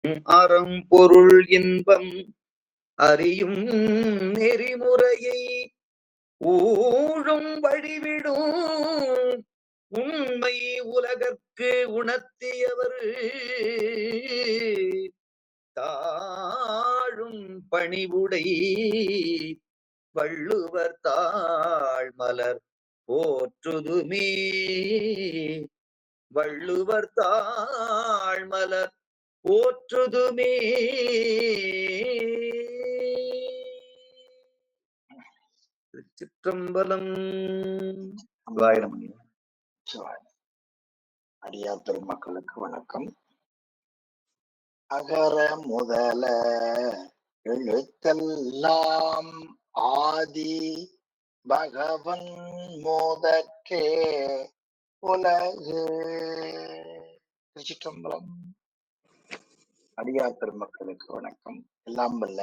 அறம் பொருள் இன்பம் அறியும் நெறிமுறையை ஊழும் வழிவிடும் உண்மை உலகற்கு உணர்த்தியவர் தாழும் பணிவுடை வள்ளுவர் தாழ் மலர் போற்றுதுமே. வள்ளுவர் தாழ் மலர் போற்றுதுமே. திருச்சிற்றம்பலம். அடியார் பெருமக்களுக்கு வணக்கம். அகர முதல எழுத்தெல்லாம் ஆதி பகவன் மோதற்றே உலகு. திருச்சிற்றம்பலம். அடியார் பெருமக்களுக்கு வணக்கம். எல்லாம் வல்ல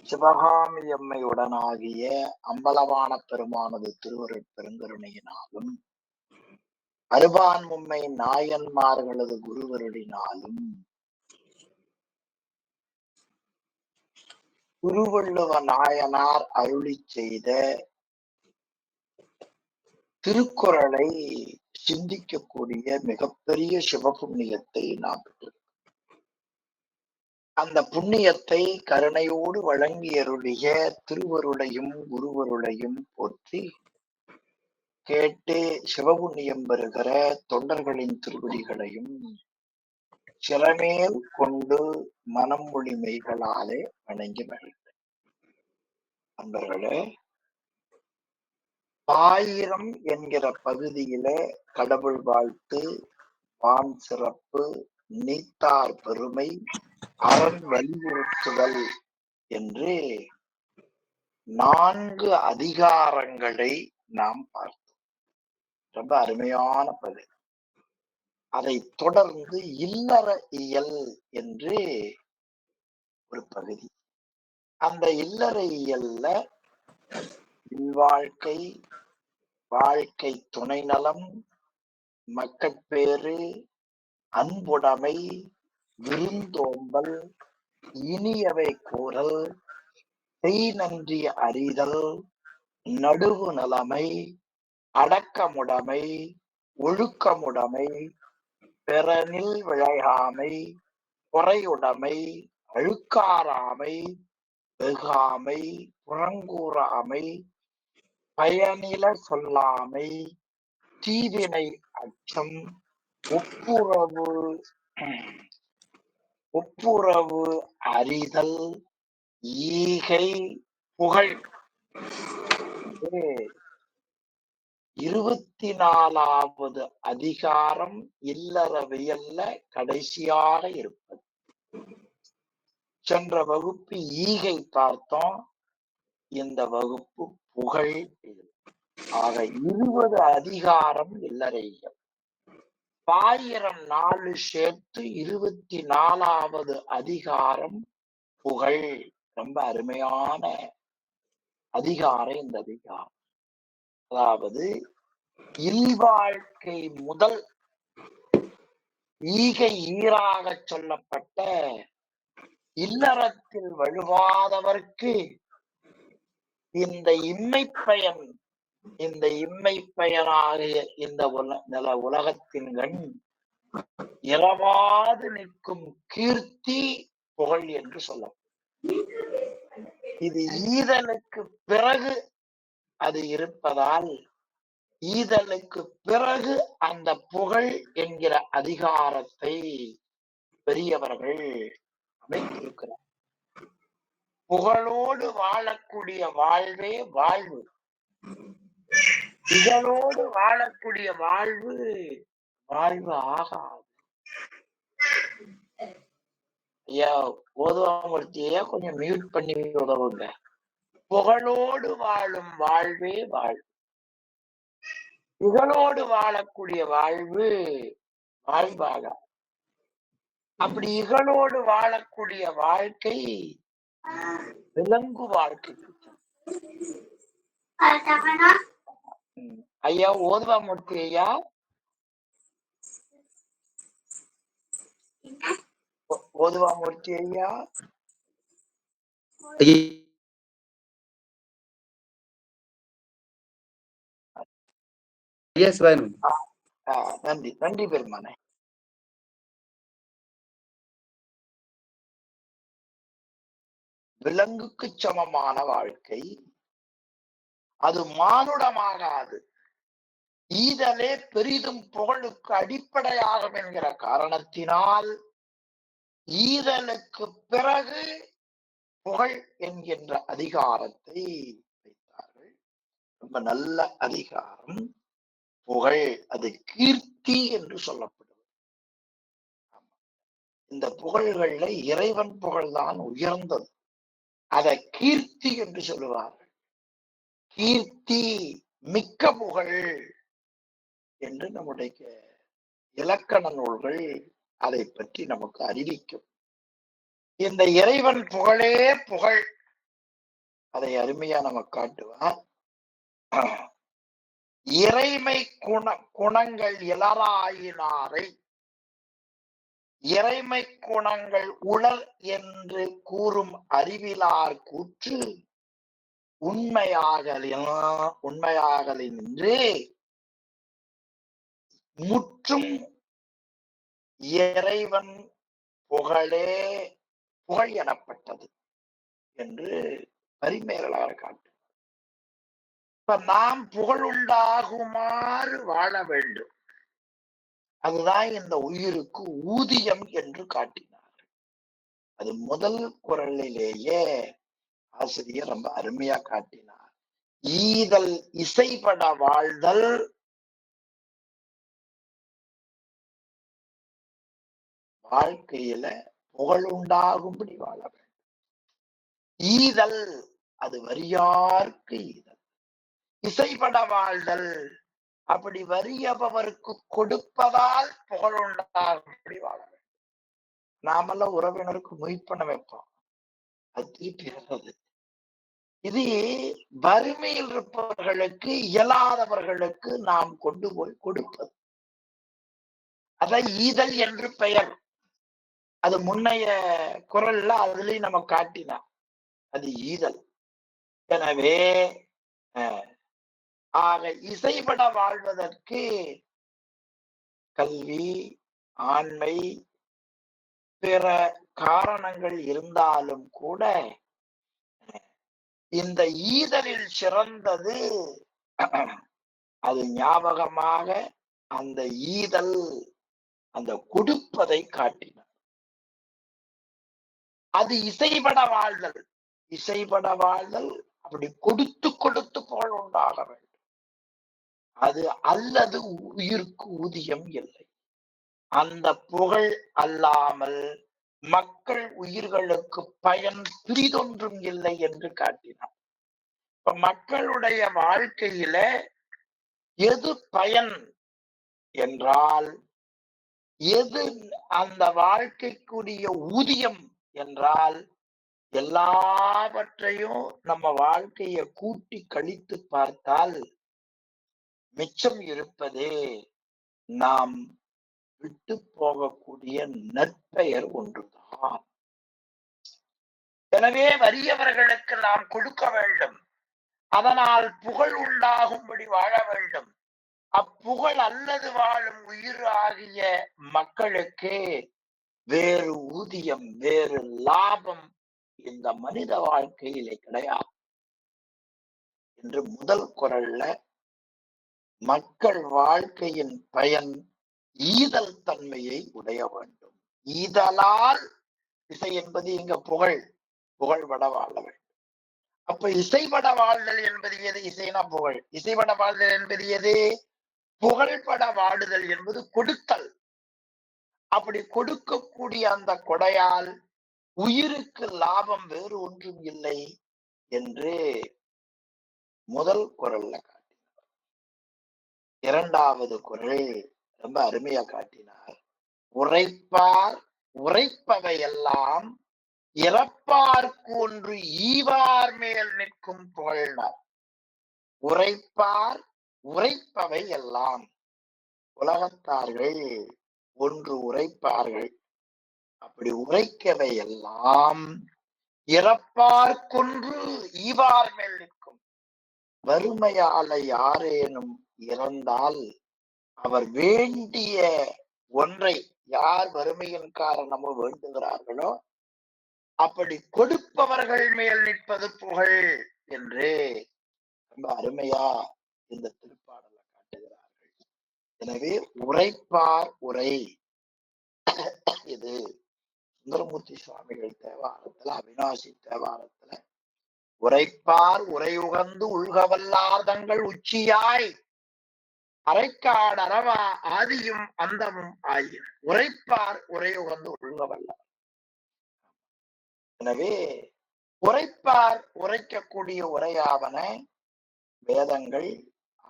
சிவகாமி அம்மையுடனாகிய அம்பலவான பெருமானது திருவருட் பெருங்கருணையினாலும் அருபான் உம்மை நாயன்மார்களது குருவருடினாலும் திருவள்ளுவ நாயனார் அருளி செய்த திருக்குறளை சிந்திக்கக்கூடிய மிகப்பெரிய சிவபுண்ணியத்தை நாம் பெற்றோம். அந்த புண்ணியத்தை கருணையோடு வழங்கியருடைய திருவருளையும் குருவருளையும் போற்றி கேட்டு சிவபுண்ணியம் பெறுகிற தொண்டர்களின் திருவடிகளையும் சிறமேல் கொண்டு மனம் மொழி மெய்களாலே வணங்கி மகிழ்ந்தேன். நண்பர்களே, 1000 என்கிற பகுதியிலே கடவுள் வாழ்த்து, வான் சிறப்பு, நீத்தார் பெருமை, அரண் வலியுறுத்துதல் என்று 4 அதிகாரங்களை நாம் பார்த்தோம். ரொம்ப அருமையான பகுதி. அதை தொடர்ந்து இல்லற இயல் என்று ஒரு பகுதி. அந்த இல்லற இயல்ல இல்வாழ்க்கை, வாழ்க்கை துணை நலம், மக்கட்பேறு, அன்புடைமை, விருந்தோம்பல், இனியவை கூறல், செய் நன்றி அறிதல், நடுவு நிலைமை, அடக்கமுடைமை, ஒழுக்கமுடைமை, பிறனில் விளையாமை, பொறையுடைமை, அழுக்காராமை, வெகாமை, புறங்கூறாமை, பயனில சொல்லாமை, தீவினை அச்சம், ஒப்புரவு அறிதல், ஈகை, புகழ். 24வது அதிகாரம் இல்லறவியல்ல கடைசியாக இருப்பது. சென்ற வகுப்பு ஈகை பார்த்தோம், இந்த வகுப்பு புகழ். ஆக 20 அதிகாரம் இல்லறையியல். 1004 சேர்த்து 24வது அதிகாரம் புகழ். ரொம்ப அருமையான அதிகாரம் இந்த அதிகாரம். அதாவது இல்வாழ்க்கை முதல் ஈகை ஈராக சொல்லப்பட்ட இல்லறத்தில் வழுவாதவர்க்கு இந்த இம்மைப்பயன், இந்த இம்மைப்பயனாகிய இந்த நில உலகத்தின் கண் இரவாது நிற்கும் கீர்த்தி புகழ் என்று சொல்லப்படும். இது ஈதலுக்கு பிறகு அது இருப்பதால் ஈதலுக்கு பிறகு அந்த புகழ் என்கிற அதிகாரத்தை பெரியவர்கள் அமைத்திருக்கிறார். புகழோடு வாழக்கூடிய வாழ்வே வாழ்வு, புகழோடு வாழக்கூடிய வாழ்வு வாழ்வு ஆகாது. ஐயா ஓதுவாமூர்த்தியா கொஞ்சம் மியூட் பண்ணி உதவுங்க. புகழோடு வாழும் வாழ்வே வாழ்வு, புகழோடு வாழக்கூடிய வாழ்வு வாழ்வாக. அப்படி இகழோடு வாழக்கூடிய வாழ்க்கை விலங்கு வாழ்க்கை. ஐயா ஓதுவாமூர்த்தி ஐயா, ஓதுவாமூர்த்தி ஐயா, நன்றி நன்றி பெருமானே. விலங்குக்கு சமமான வாழ்க்கை அது மானுடமாகாது. ஈதலே பெரிதும் புகழுக்கு அடிப்படையாகும் என்கிற காரணத்தினால் ஈதலுக்கு பிறகு புகழ் என்கின்ற அதிகாரத்தை வைத்தார்கள். ரொம்ப நல்ல அதிகாரம் புகழ். அது கீர்த்தி என்று சொல்லப்படுவது. இந்த புகழ்கள்ல இறைவன் புகழ்தான் உயர்ந்தது. அதை கீர்த்தி என்று சொல்லுவார்கள். கீர்த்தி மிக்க புகழ் என்று நம்முடைய இலக்கண நூல்கள் அதை பற்றி நமக்கு அறிவிக்கும். இந்த இறைவன் புகழே புகழ். அதை அருமையா நம்ம காட்டுவார். இறைமை குணங்கள் இலராயினாரை இறைமை குணங்கள் உளர் என்று கூறும் அறிவிலார் கூற்று உண்மையாகலின்றே முற்றும் இறைவன் புகழே புகழ் எனப்பட்டது என்று பரிமேலழகர் காட்டு. இப்ப நாம் புகழுண்டாகுமாறு வாழ வேண்டும். அதுதான் இந்த உயிருக்கு ஊதியம் என்று காட்டினார். அது முதல் குறளிலேயே ஆசிரியர் ரொம்ப அருமையா காட்டினார். ஈதல் இசைப்பட வாழ்தல் வாழ்க்கையில புகழுண்டாகும்படி வாழ வேண்டும். ஈதல் அது வறியார்க்கு ஈதல். இசைப்பட வாழ்தல் அப்படி வறியவருக்கு கொடுப்பதால் புகழுண்டாகும்படி வாழ வேண்டும். நாமெல்லாம் உறவினருக்கு மொய்ப்பண்ண வைப்போம், அது திருப்பி வர்றது. இது வறுமையில் இருப்பவர்களுக்கு இயலாதவர்களுக்கு நாம் கொண்டு போய் கொடுப்பது. அதை ஈதல் என்று பெயர். அது முன்னைய குரல்ல அதுலயும் நம்ம காட்டினா அது ஈதல். எனவே ஆக இசைப்பட வாழ்வதற்கு கல்வி, ஆண்மை, பிற காரணங்கள் இருந்தாலும் கூட இந்த ஈதலில் சிறந்தது அது ஞாபகமாக அந்த ஈதல், அந்த கொடுப்பதை காட்டினார். அது இசைப்பட வாழ்தல். இசைப்பட வாழ்தல் அப்படி கொடுத்து கொடுத்து புகழ் உண்டாக வேண்டும். அது அல்லது உயிருக்கு ஊதியம் இல்லை. அந்த புகழ் அல்லாமல் மக்கள் உயிர்களுக்கு பயன் பிரிதொன்றும் இல்லை என்று காட்டினார். இப்ப மக்களுடைய வாழ்க்கையில எது பயன் என்றால், எது அந்த வாழ்க்கைக்குரிய ஊதியம் என்றால், எல்லாவற்றையும் நம்ம வாழ்க்கையை கூட்டி கழித்து பார்த்தால் மிச்சம் இருப்பதே நாம் விட்டு போகக்கூடிய நற்பெயர் ஒன்றுதான். எனவே வறியவர்களுக்கு நாம் கொடுக்க வேண்டும். அதனால் புகழ் உண்டாகும்படி வாழ வேண்டும். அப்புகழ் அல்லது வாழும் உயிர் ஆகிய மக்களுக்கு வேறு ஊதியம், வேறு லாபம் இந்த மனித வாழ்க்கையிலே கிடையாது என்று முதல் குறள்ல மக்கள் வாழ்க்கையின் பயன் ஈதல் தன்மையை உடைய வேண்டும். ஈதலால் இசை என்பது இங்க புகழ், புகழ்பட வாழ வேண்டும். அப்ப இசைப்பட வாழ்தல் என்பது எது? இசைனா புகழ். இசைப்பட வாழ்தல் என்பது எது? புகழ்பட வாடுதல் என்பது கொடுத்தல். அப்படி கொடுக்கக்கூடிய அந்த கொடையால் உயிருக்கு லாபம் வேறு ஒன்றும் இல்லை என்று முதல் குறள்ல காட்டினார். இரண்டாவது குறள் ரொம்ப அருமையா காட்டினார். உரைப்பார் உரைப்பவை எல்லாம் இறப்பார்க்கு ஒன்று ஈவார் மேல் நிற்கும் புகழ்னார். உரைப்பார் உரைப்பவை எல்லாம் உலகத்தார்கள் ஒன்று உரைப்பார்கள், அப்படி உரைக்கவை எல்லாம் இறப்பார்க்கொன்று ஈவார் மேல் நிற்கும். வறுமையால யாரேனும் இறந்தால் அவர் வேண்டிய ஒன்றை யார் வறுமையின் காரணமோ வேண்டுகிறார்களோ அப்படி கொடுப்பவர்கள் மேல் நிற்பது புகழ் என்று ரொம்ப அருமையா இந்த திருப்பாடலை காட்டுகிறார்கள். எனவே உரைப்பார் உரை, இது சுந்தரமூர்த்தி சுவாமிகள் தேவாரத்துல, அவிநாசி தேவாரத்துல உரைப்பார் உரையுகந்து உள்கவல்லார் தங்கள் உச்சியாய் அரைக்காடு அரவா ஆதியும் அந்தமும் ஆயின் உரைப்பார் உரையுகந்து உள்கவல்லார். எனவே உரைப்பார் உரைக்கக்கூடிய உரையாவன வேதங்கள்,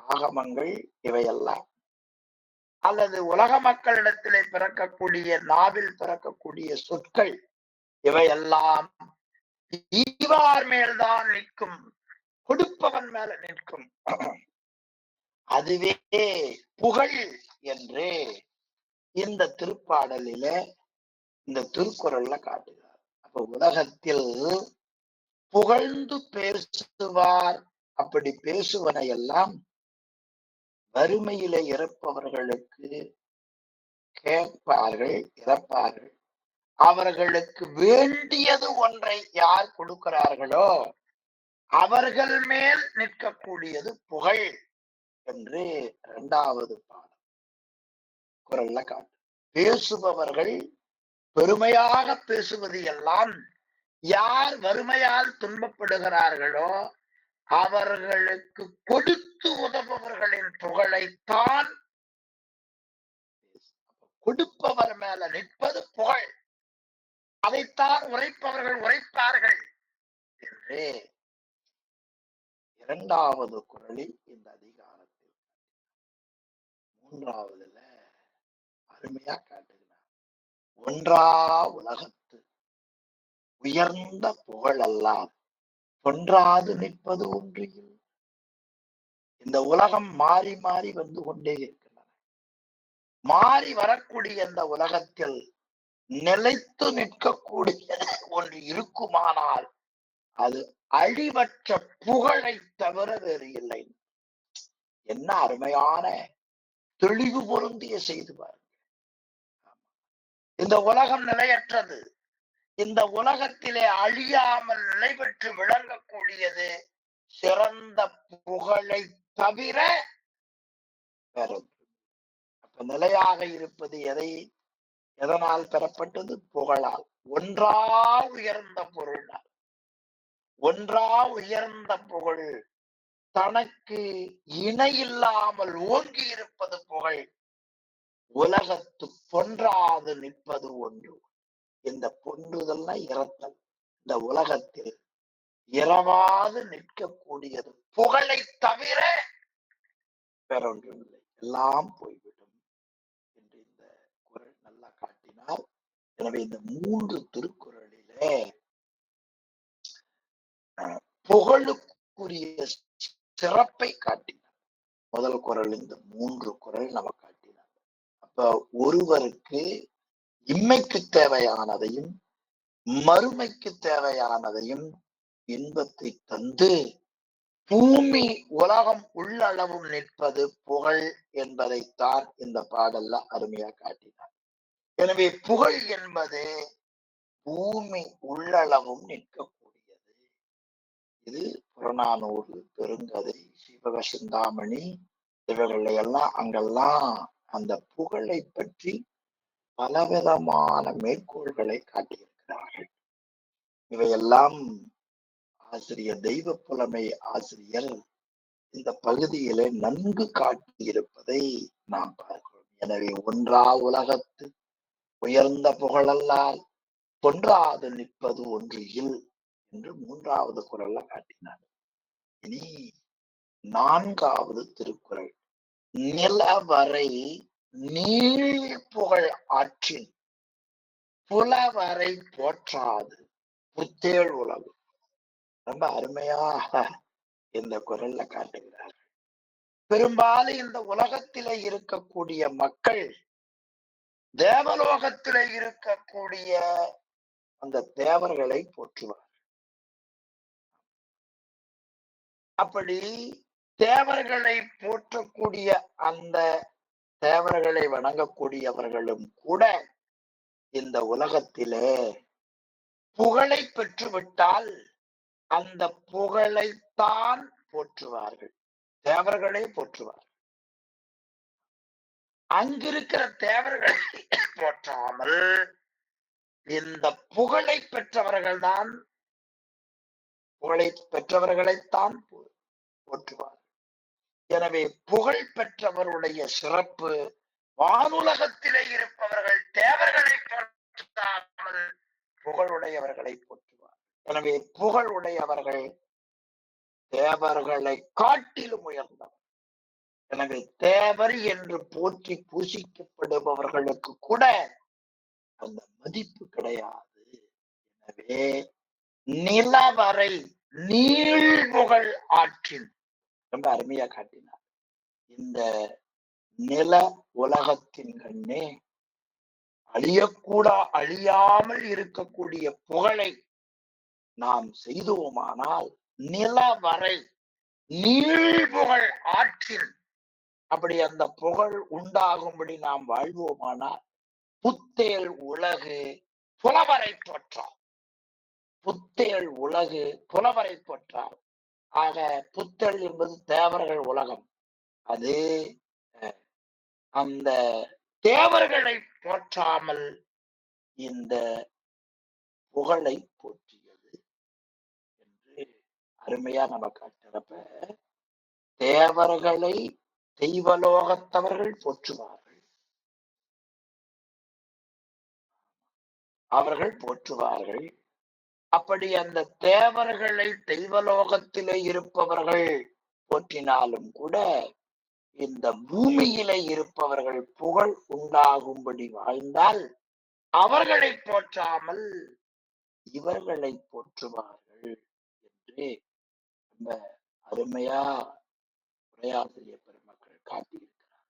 ஆகமங்கள் இவையெல்லாம், அல்லது உலக மக்களிடத்திலே பிறக்கக்கூடிய நாவில் பிறக்கக்கூடிய சொற்கள் இவையெல்லாம் ஈவார் மேல்தான் நிற்கும், கொடுப்பவன் மேல நிற்கும். அதுவே புகழ் என்று இந்த திருப்பாடலில, இந்த திருக்குறள்ல காட்டுகிறார். அப்ப உலகத்தில் புகழ்ந்து பேசுவார், அப்படி பேசுவனை எல்லாம் வறுமையில இறப்பவர்களுக்கு கேட்பார்கள், இறப்பார்கள். அவர்களுக்கு வேண்டியது ஒன்றை யார் கொடுக்கிறார்களோ அவர்கள் மேல் நிற்கக்கூடியது புகழ் என்று 2வது பாடம் குறள்ல காட்டு. பேசுபவர்கள் பெருமையாக பேசுவது எல்லாம் யார் வறுமையால் துன்பப்படுகிறார்களோ அவர்களுக்கு கொடுத்து உதவுபவர்களின் புகழைத்தான், கொடுப்பவர் மேல நிற்பது புகழ், அதைத்தான் உரைப்பவர்கள் உரைப்பார்கள் என்று 2வது குறளில் இந்த அதிகாரத்தில் 3வதுல அருமையா காட்டுகிறார். ஒன்றா உலகத்து உயர்ந்த புகழ் எல்லாம் ஒன்றாது நிற்பது ஒன்றில். இந்த உலகம் மாறி மாறி வந்து கொண்டே இருக்கின்றன. மாறி வரக்கூடிய இந்த உலகத்தில் நிலைத்து நிற்கக்கூடிய ஒன்று இருக்குமானால் அது அழிவற்ற புகழை தவிர வேறு இல்லை. என்ன அருமையான தெளிவு பொருந்திய செய்து பாருங்க. இந்த உலகம் நிலையற்றது. இந்த உலகத்திலே அழியாமல் நிலை பெற்று விளங்கக்கூடியது சிறந்த புகழை தவிர வேற. அப்ப நிலையாக இருப்பது எதனால் பெறப்பட்டது? புகழால். ஒன்றா உயர்ந்த பொருளால். ஒன்றா உயர்ந்த புகழ், தனக்கு இணை இல்லாமல் ஓங்கி இருப்பது புகழ். உலகத்து பொன்றாது நிற்பது ஒன்று. இந்த பொன்றுதல்னா இறத்தல். இந்த உலகத்தில் இரவாது நிற்கக்கூடியது புகழை தவிர வேற ஒன்றும் இல்லை. எல்லாம் போய்விடும் என்று இந்த குறள் நல்லா காட்டினார். எனவே இந்த 3 திருக்குறளிலே புகழுக்குரிய சிறப்பை காட்டினார். முதல் குறள், இந்த 3 குறள் நம்ம காட்டினார். அப்ப ஒருவருக்கு இம்மைக்கு தேவையானதையும் மறுமைக்கு தேவையானதையும் இன்பத்தை தந்து பூமி உலகம் உள்ளளவும் நிற்பது புகழ் என்பதைத்தான் இந்த பாடல்ல அருமையா காட்டினார். எனவே புகழ் என்பது பூமி உள்ளளவும் நிற்கக்கூடியது. இது புறநானூறு, பெருங்கதை, சீவக சிந்தாமணி இவைகளை எல்லாம் அங்கெல்லாம் அந்த புகழை பற்றி பலவிதமான மேற்கோள்களை காட்டியிருக்கிறார்கள். இவையெல்லாம் ஆசிரியர், தெய்வ புலமை ஆசிரியர் இந்த பகுதியிலே நன்கு காட்டியிருப்பதை நாம் பார்க்கிறோம். எனவே ஒன்றா உலகத்து உயர்ந்த புகழல்லால் பொன்றாது நிற்பது ஒன்று இல் என்று 3வது குறள்ல காட்டினார். இனி 4வது திருக்குறள். நிலவரை நீள் புகழ் ஆற்றின் புலவரை போற்றாது புத்தேள் உலகு. ரொம்ப அருமையாக இந்த குறள்ல காட்டுகிறார்கள். பெரும்பாலும் இந்த உலகத்திலே இருக்கக்கூடிய மக்கள் தேவலோகத்திலே இருக்கக்கூடிய அந்த தேவர்களை போற்றுவார். அப்படி தேவர்களை போற்றக்கூடிய அந்த தேவர்களை வணங்கக்கூடியவர்களும் கூட இந்த உலகத்திலே புகழை பெற்றுவிட்டால் அந்த புகழைத்தான் போற்றுவார்கள். தேவர்களை போற்றுவார். அங்கிருக்கிற தேவர்களை போற்றாமல் இந்த புகழை பெற்றவர்கள்தான் புகழை பெற்றவர்களைத்தான் போற்றுவார். எனவே புகழ் பெற்றவருடைய சிறப்பு வானுலகத்திலே இருப்பவர்கள் தேவர்களை போற்றாமல் புகழுடையவர்களை போற்றுவார். எனவே புகழுடையவர்கள் தேவர்களை காட்டிலும் உயர்ந்தவர். எனவே தேவர் என்று போற்றி பூசிக்கப்படுபவர்களுக்கு கூட அந்த மதிப்பு கிடையாது. எனவே நிலவரை நீள்முகழ் ஆற்றில் ரொம்ப அருமையா காட்டினார். இந்த நில உலகத்தின் கண்ணே அழியாமல் இருக்கக்கூடிய புகழை நாம் செய்தோமானால் நிலவரை நீள்முகழ் ஆற்றில் அப்படி அந்த புகழ் உண்டாகும்படி நாம் வாழ்வோமானால் புத்தேள் உலகு புலவரை போற்றார். புத்தேள் உலகு புலவரை போற்றார். ஆக புத்தேள் என்பது தேவர்கள் உலகம். அது அந்த தேவர்களை போற்றாமல் இந்த புகழை போற்றியது என்று அருமையா நம்ம காட்டுறப்ப தேவர்களை தெய்வலோகத்தவர்கள் போற்றுவார்கள். அவர்கள் போற்றுவார்கள். அப்படி அந்த தேவர்களை தெய்வலோகத்திலே இருப்பவர்கள் போற்றினாலும் கூட இந்த பூமியிலே இருப்பவர்கள் புகழ் உண்டாகும்படி வாழ்ந்தால் அவர்களை போற்றாமல் இவர்களை போற்றுவார்கள் என்று ரொம்ப அருமையா உரையாசிரியர் பெருமக்கள் காட்டியிருக்கிறார்.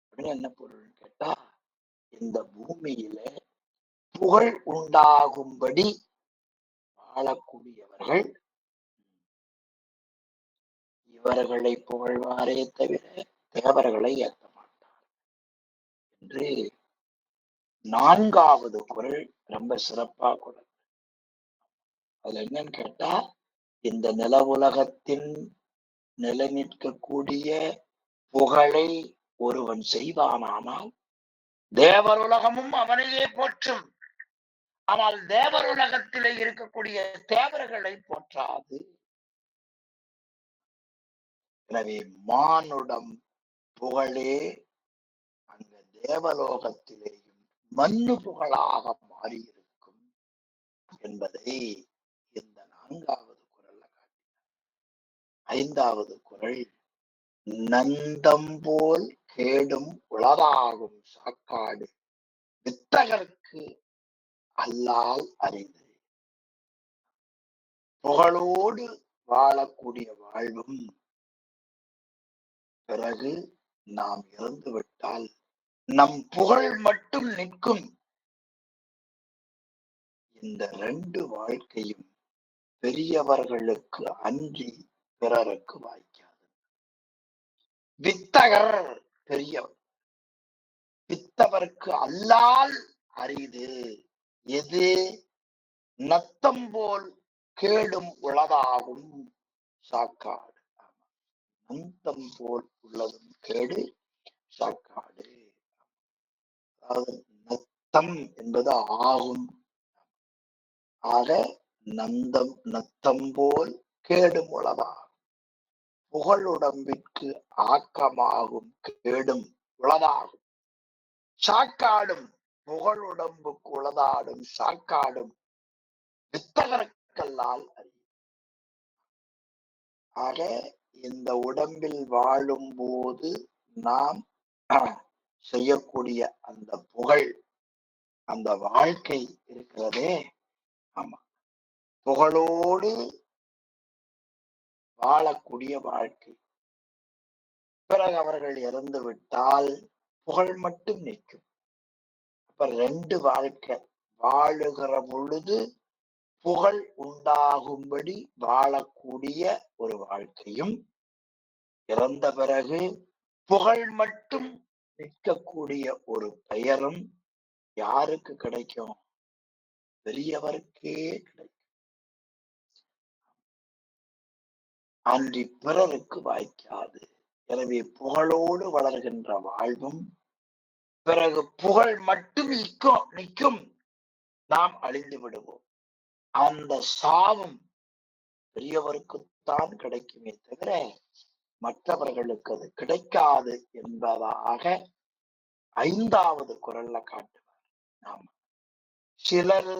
அப்படின்னு என்ன பொருள் கேட்டா, இந்த பூமியில புகழ் உண்டாகும்படி வாழக்கூடியவர்கள் இவர்களை புகழ்வாரே தவிர தேவர்களை ஏற்க மாட்டார் என்று 4வது குறள் ரொம்ப சிறப்பா குறள். அதுல என்னன்னு கேட்டா, இந்த நில உலகத்தின் நிலை நிற்கக்கூடிய புகழை ஒருவன் செய்வானானால் தேவருலகமும் அவனையே போற்றும். ஆனால் தேவருலகத்திலே இருக்கக்கூடிய தேவர்களை போற்றாது. எனவே மானுடம் புகழே அங்க தேவலோகத்திலேயும் மண்ணு புகழாக மாறியிருக்கும் என்பதை இந்த 4வது குறள்ல காட்டினார். 5வது குறள் நந்தம்போல் கேடும் உளதாகும் சாக்காடு வித்தகர்க்கு அல்லால் அறிந்து. புகழோடு வாழக்கூடிய வாழ்வும் பிறகு நாம் இறந்துவிட்டால் நம் புகழ் மட்டும் நிற்கும். இந்த 2 வாழ்க்கையும் பெரியவர்களுக்கு அன்றி பிறருக்கு வாய்க்காது. வித்தகர் பெரியவர், வித்தவர்க்கு அல்லால் அரிது. எது? நத்தம்போல் கேடும் உளதாகும் சாக்காடு. நந்தம் போல் உள்ளதும் கேடு சாக்காடு. அதாவது நத்தம் என்பது ஆகும். ஆக நத்தம் போல் கேடும் உளதாகும். புகழுடம்பிற்கு ஆக்கமாகும் கேடும் உளதாகும். சாக்காடும் புகழுடம்புக்கு உளதாடும் சாக்காடும் வித்தகர்க்கல்லால் அறியும். ஆக இந்த உடம்பில் வாழும் போது நாம் செய்யக்கூடிய அந்த புகழ், அந்த வாழ்க்கை இருக்கிறதே, ஆமா, புகழோடு வாழக்கூடிய வாழ்க்கை. பிறகு அவர்கள் இறந்து விட்டால் புகழ் மட்டும் நிற்கும். இப்ப 2 வாழ்க்கை. வாழுகிற பொழுது புகழ் உண்டாகும்படி வாழக்கூடிய ஒரு வாழ்க்கையும், இறந்த பிறகு புகழ் மட்டும் நிற்கக்கூடிய ஒரு பெயரும் யாருக்கு கிடைக்கும்? பெரியவருக்கே கிடைக்கும். அன்றி பிறருக்கு வாய்க்காது. எனவே புகழோடு வளர்கின்ற வாழ்வும், பிறகு புகழ் மட்டும் நிற்கும், நாம் அழிந்து விடுவோம். அந்த சாவும் பெரியவருக்குத்தான் கிடைக்குமே தவிர மற்றவர்களுக்கு அது கிடைக்காது என்பதாக 5வது குறள்ல காட்டுவார். ஆமா, சிலர்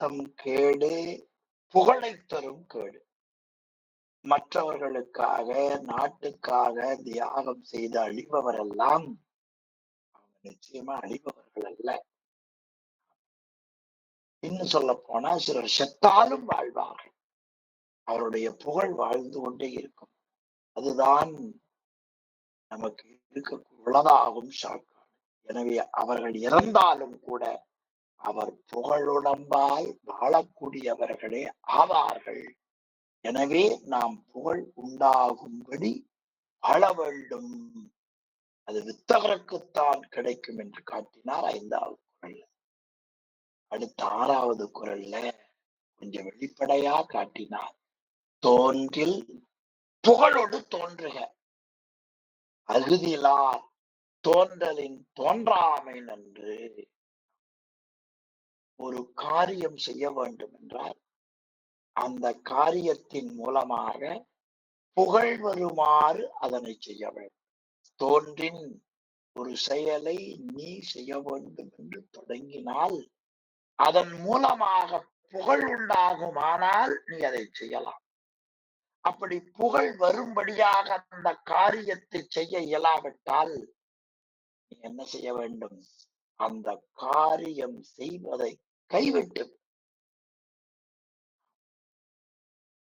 தம் கேடு புகழை தரும் கேடு. மற்றவர்களுக்காக, நாட்டுக்காக தியாகம் செய்து அழிபவரெல்லாம் அவங்க நிச்சயமா அழிபவர்கள் அல்ல. இன்னும் சொல்ல போனா சிலர் செத்தாலும் வாழ்வார்கள். அவருடைய புகழ் வாழ்ந்து கொண்டே இருக்கும். அதுதான் நமக்கு இருக்க உள்ளதாகும் சாக்காடு. எனவே அவர்கள் இறந்தாலும் கூட அவர் புகழுடம்பாய் வாழக்கூடியவர்களே ஆவார்கள். எனவே நாம் புகழ் உண்டாகும்படி வாழ வேண்டும். அது வித்தகருக்குத்தான் கிடைக்கும் என்று காட்டினார் 5வது குறள்ல. அடுத்த 6வது குறள்ல கொஞ்சம் வெளிப்படையா காட்டினார். தோன்றில் புகழோடு தோன்றுக, அகுதிலார் தோன்றலின் தோன்றாமை நன்று. ஒரு காரியம் செய்ய வேண்டும் என்றால் அந்த காரியத்தின் மூலமாக புகழ் வருமாறு அதனை செய்ய வேண்டும். தோன்றின் ஒரு செயலை நீ செய்ய வேண்டும் என்று தொடங்கினால் அதன் மூலமாக புகழ் உண்டாகுமானால் நீ அதை செய்யலாம். அப்படி புகழ் வரும்படியாக அந்த காரியத்தை செய்ய இயலாவிட்டால் நீ என்ன செய்ய வேண்டும்? அந்த காரியம் செய்வதை கைவிட்டு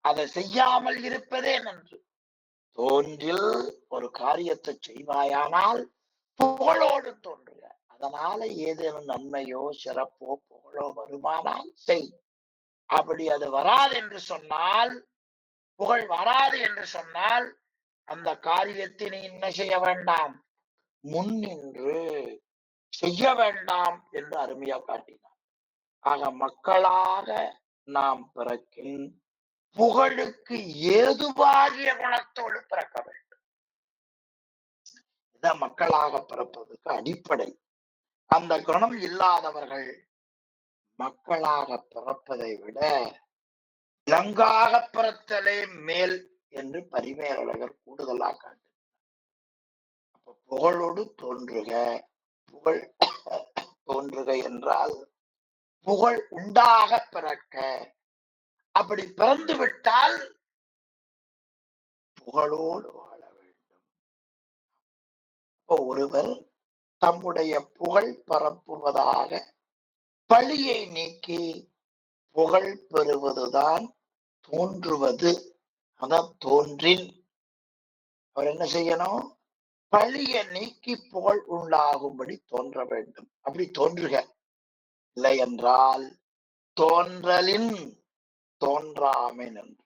அதை செய்யாமல் இருப்பதே நன்று. தோன்றில் ஒரு காரியத்தை செய்வாயானால் புகழோடு தோன்றுக. அதனால ஏதேனும் நன்மையோ சிறப்போ புகழோ வருமானால் செய். அப்படி அது வராது என்று சொன்னால், புகழ் வராது என்று சொன்னால் அந்த காரியத்தை நீ என்ன செய்ய வேண்டாம், முன்னின்று செய்ய வேண்டாம் என்று அருமையா காட்டினார். ஆக மக்களாக நாம் பிறக்கின் புகழுக்கு ஏதுவாகிய குணத்தோடு பிறக்க வேண்டும். இதான் மக்களாக பிறப்பதற்கு அடிப்படை. அந்த குணம் இல்லாதவர்கள் மக்களாக பிறப்பதை விட விலங்காக பிறத்தலே மேல் என்று பரிமேலழகர் கூடுதலாக காட்டு. அப்ப புகழோடு தோன்றுக. புகழ் தோன்றுக என்றால் புகழ் உண்டாக பிறக்க. அப்படி பிறந்து விட்டால் புகழோடு வாழ வேண்டும். ஒருவர் தம்முடைய புகழ் பரப்புவதாக பழியை நீக்கி புகழ் பெறுவதுதான் தோன்றுவது. அதான் தோன்றின். அவர் என்ன செய்யணும்? பழியை நீக்கி புகழ் உண்டாகும்படி தோன்ற வேண்டும். அப்படி தோன்றுக. இல்லை என்றால் தோன்றலின் தோன்றாமை நன்று.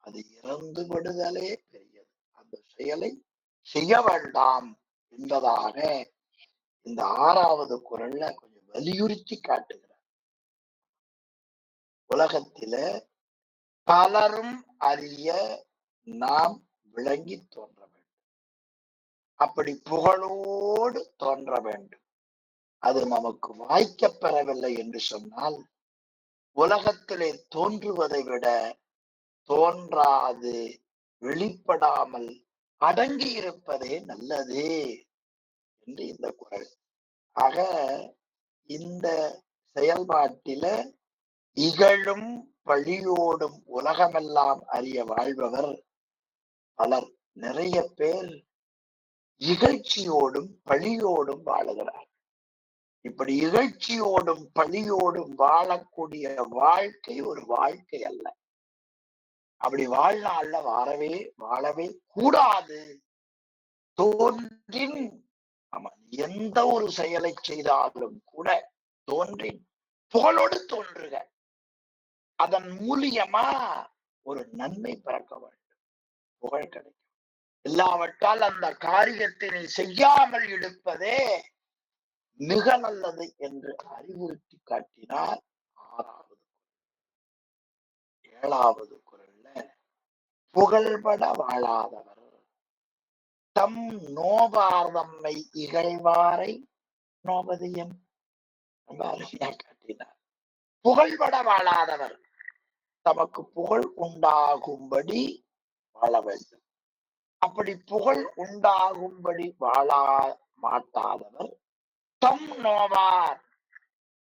அது இறந்து விடுதலே பெரியது. அந்த செயலை செய்ய வேண்டாம் என்பதாக இந்த 6வது குறள்ல கொஞ்சம் வலியுறுத்தி காட்டுகிறார். உலகத்தில பலரும் அறிய நாம் விளங்கி தோன்ற வேண்டும். அப்படி புகழோடு தோன்ற வேண்டும். அது நமக்கு வாய்க்கப் பெறவில்லை என்று சொன்னால் உலகத்திலே தோன்றுவதை விட தோன்றாது வெளிப்படாமல் அடங்கி இருப்பதே நல்லது என்று இந்த குறள். ஆக இந்த செயல்பாட்டில இகழும் பழியோடும் உலகமெல்லாம் அறிய வாழ்பவர் பலர். நிறைய பேர் இகழ்ச்சியோடும் பழியோடும் வாழுகிறார். இப்படி இகழ்ச்சியோடும் பழியோடும் வாழக்கூடிய வாழ்க்கை ஒரு வாழ்க்கை அல்ல. அப்படி வாழ்நாள்ல வாழவே கூடாது. தோன்றின், ஆமா, எந்த ஒரு செயலை செய்தாலும் கூட தோன்றி புகழோடு தோன்றுக. அதன் மூலியமா ஒரு நன்மை பிறக்க வேண்டும், புகழ் கிடைக்கும். இல்லாவிட்டால் அந்த காரியத்தை நீ செய்யாமல் இருப்பதே மிக நல்லது என்று அறிவுறுத்தி காட்டினார். 6வது 7வது குறள்ல புகழ்பட வாழாதவர் தம் நோவார் தம்மை இகழ்வாரை நோவது என் அருமையா காட்டினார். புகழ்பட வாழாதவர் தமக்கு புகழ் உண்டாகும்படி வாழ வேண்டும். அப்படி புகழ் உண்டாகும்படி வாழா மாட்டாதவர் தம் நோவார்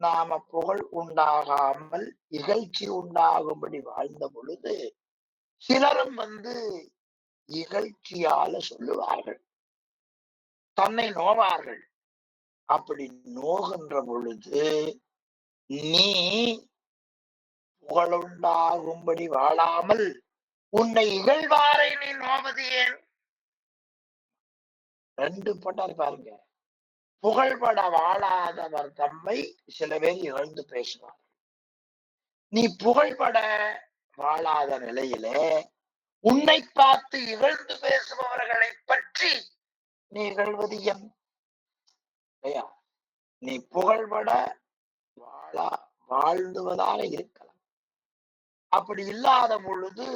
நாம புகழ் உண்டாகாமல் இகழ்ச்சி உண்டாகும்படி வாழ்ந்த பொழுது சிலரும் இகழ்ச்சியால சொல்லுவார்கள், தன்னை நோவார்கள். அப்படி நோகின்ற பொழுது நீ புகழுண்டாகும்படி வாழாமல் உன்னை இகழ்வாரை நீ நோவது ஏன்? 2 போட்டார் பாருங்க. புகழ்பட வாழாதவர் தம்மை சில பேர் இகழ்ந்து பேசுவார். நீ புகழ்பட வாழாத நிலையிலே உன்னை பார்த்து இகழ்ந்து பேசுபவர்களை பற்றி நீ இகழ்வது என்? நீ புகழ்பட வாழ்ந்துவதாக இருக்கலாம். அப்படி இல்லாத பொழுது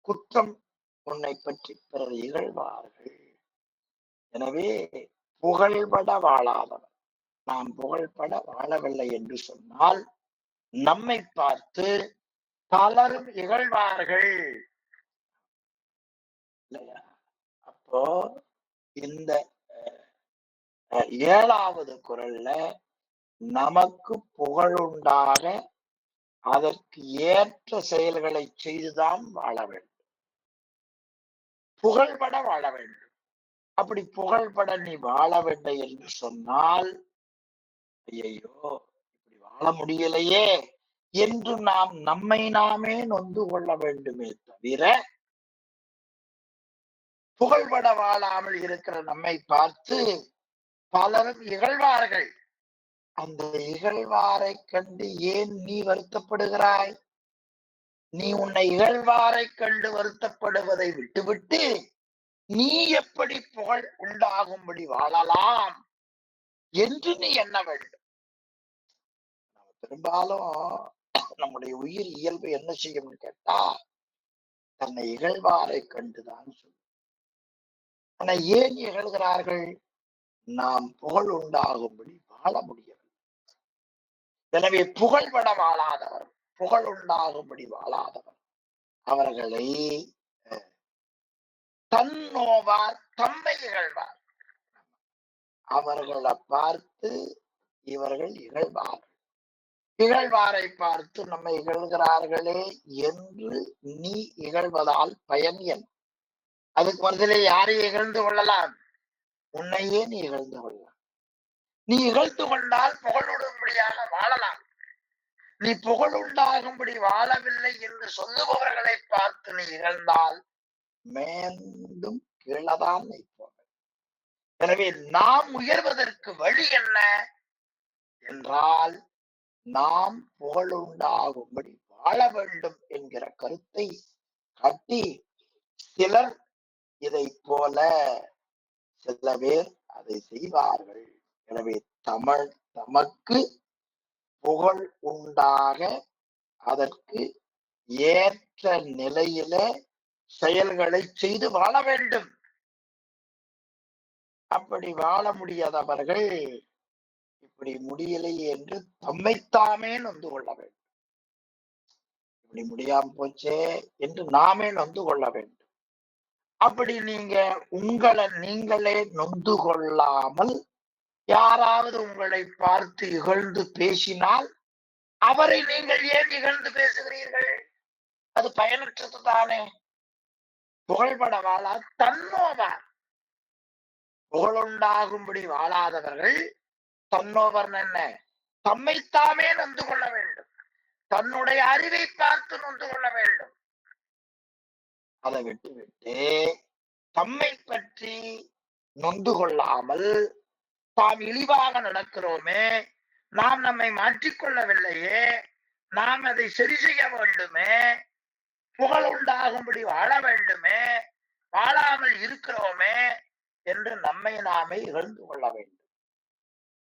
குற்றம் உன்னை பற்றி பிறர் இகழ்வார்கள். எனவே புகழ்பட வாழாதவர், நாம் புகழ்பட வாழவில்லை என்று சொன்னால் நம்மை பார்த்து பலரும் இகழ்வார்கள். அப்போ இந்த 7வது குறள்ல நமக்கு புகழுண்டாக அதற்கு ஏற்ற செயல்களை செய்துதான் வாழ வேண்டும், புகழ்பட வாழ வேண்டும். அப்படி புகழ்பட நீ வாழவில்லை என்று சொன்னால் ஐயோ இப்படி வாழ முடியலையே என்று நாம் நம்மை நாமே நொந்து கொள்ள வேண்டுமே தவிர, புகழ்பட வாழாமல் இருக்கிற நம்மை பார்த்து பலரும் இகழ்வார்கள். அந்த இகழ்வாரை கண்டு ஏன் நீ வருத்தப்படுகிறாய்? நீ உன்னை இகழ்வாரை கண்டு வருத்தப்படுவதை விட்டுவிட்டு நீ எப்படி புகழ் உண்டாகும்படி வாழலாம் என்று நீ எண்ண வேண்டும். பெரும்பாலும் நம்முடைய உயிர் இயல்பு என்ன செய்யும்னு கேட்டா, தன்னை இகழ்வாரை கண்டுதான் சொல்லும். ஆனா ஏன் இகழ்கிறார்கள்? நாம் புகழ் உண்டாகும்படி வாழ முடியவில்லை. எனவே புகழ்பட வாழாதவர், புகழ் உண்டாகும்படி வாழாதவர் அவர்களை தன்னோவார் தம்மை இகழ்வார். அவர்களை பார்த்து இவர்கள் இகழ்வார்கள். இகழ்வாரை பார்த்து நம்மை இகழ்கிறார்களே என்று நீ இகழ்வதால் பயன் என்? அதுக்கு பதிலே யாரை இகழ்ந்து கொள்ளலாம்? உன்னையே நீ இகழ்ந்து கொள்ளலாம். நீ இகழ்ந்து கொண்டால் புகழுடும்படியாக வாழலாம். நீ புகழுண்டாகும்படி வாழவில்லை என்று சொல்லுபவர்களை பார்த்து நீ இகழ்ந்தால் மீண்டும் கீழதான் நிற்போம். எனவே நாம் உயர்வதற்கு வழி என்ன என்றால், நாம் புகழுண்டாகும்படி வாழ வேண்டும் என்கிற கருத்தை காட்டி, சிலர் இதை போல சில பேர் அதை செய்வார்கள். எனவே தமக்கு புகழ் உண்டாக அதற்கு ஏற்ற நிலையில செயல்களை செய்து வாழ வேண்டும். அப்படி வாழ முடியாதவர்கள் இப்படி முடியலை என்று தம்மைத்தாமே நொந்து கொள்ள வேண்டும். இப்படி முடியாம போச்சே என்று நாமே நொந்து கொள்ள வேண்டும். அப்படி நீங்க உங்களை நீங்களே நொந்து கொள்ளாமல் யாராவது உங்களை பார்த்து இகழ்ந்து பேசினால் அவரை நீங்கள் ஏன் இகழ்ந்து பேசுகிறீர்கள்? அது பயனற்றது தானே. புகழ்பட வாழா தன்னோவர், புகழுண்டாகும்படி வாழாதவர்கள் தன்னோவர் என்ன? தம்மைத்தாமே நொந்து கொள்ள வேண்டும். தன்னுடைய அறிவை பார்த்து நொந்து கொள்ள வேண்டும். அதை விட்டுவிட்டு தம்மை பற்றி நொந்து கொள்ளாமல் தாம் இழிவாக நடக்கிறோமே, நாம் நம்மை மாற்றிக்கொள்ளவில்லையே, நாம் அதை சரி செய்ய வேண்டுமே, புகழ் உண்டாகும்படி வாழ வேண்டுமே, வாழாமல் இருக்கிறோமே என்று நம்மை நாமே இகழ்ந்து கொள்ள வேண்டும்.